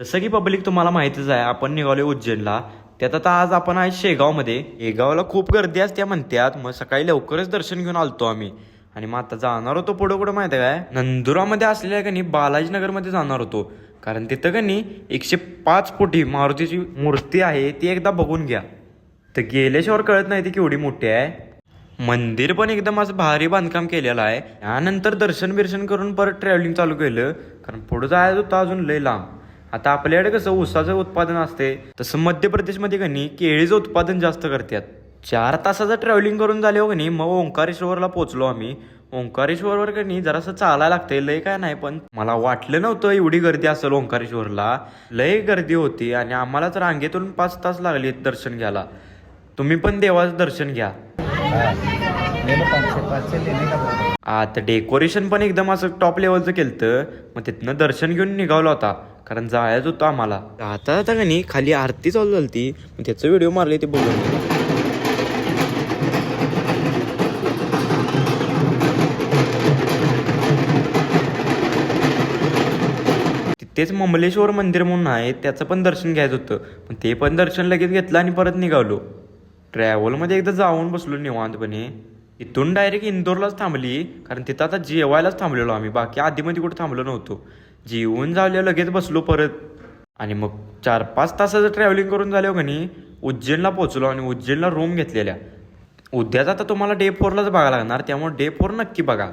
जसं की पब्लिक तुम्हाला माहितीच आहे, आपण निघालोय उज्जैनला. त्यात आता आज आपण आहे शेगावमध्ये. शेगावला खूप गर्दी असते म्हणतात. मग सकाळी लवकरच दर्शन घेऊन आलतो आम्ही. आणि मग आता जाणार होतो पुढं कुठं माहिती आहे काय, नंदुरामध्ये असलेल्या का नाही बालाजीनगरमध्ये जाणार होतो. कारण तिथं का नाही 105 फुटी मारुतीची मूर्ती आहे, ती एकदा बघून घ्या. तर गेल्याशिवाय कळत नाही ती केवढी मोठी आहे. मंदिर पण एकदम असं भारी बांधकाम केलेलं आहे. त्यानंतर दर्शन बिर्शन करून परत ट्रॅव्हलिंग चालू केलं, कारण पुढं जायचं होतं अजून लय लांब. आता आपल्याकडे कसं ऊसाचं उत्पादन असते, तसं मध्य प्रदेशमध्ये का नाही केळीचं उत्पादन जास्त करतात. 4 तासाचं ट्रॅव्हलिंग करून झाले हो का नाही, मग ओंकारेश्वरला पोहोचलो आम्ही. ओंकारेश्वरवर का नाही जरासं चालायला लागतंय, लय काय नाही, पण मला वाटलं नव्हतं एवढी गर्दी असेल ओंकारेश्वरला. लय गर्दी होती आणि आम्हालाच रांगेतून 5 तास लागले दर्शन घ्यायला. तुम्ही पण देवाचं दर्शन घ्या. आता डेकोरेशन पण एकदम असं टॉप लेवलचं केलं. मग तिथनं दर्शन घेऊन निघालो होता, कारण जायचं होतं आम्हाला. आता आता का नाही खाली आरती चालू झाली, मग त्याचं व्हिडिओ मारले ते बघून. तिथेच ममलेश्वर मंदिर म्हणून आहे, त्याचं पण दर्शन घ्यायचं होतं. पण ते पण दर्शन लगेच घेतलं आणि परत निघालो. ट्रॅव्हलमध्ये एकदा जाऊन बसलो निवांतपणे. इथून डायरेक्ट इंदोरलाच थांबली, कारण तिथं आता जेवायलाच थांबलेलो आम्ही. बाकी आधीमध्ये कुठं थांबलो नव्हतो. जेवून झालं लगेच बसलो परत. आणि मग 4-5 तासाचं ट्रॅव्हलिंग करून झालं का नाही उज्जैनला पोहोचलो. आणि उज्जैनला रूम घेतलेल्या. उद्याच आता तुम्हाला डे 4लाच बघायला लागणार, त्यामुळे डे 4 नक्की बघा.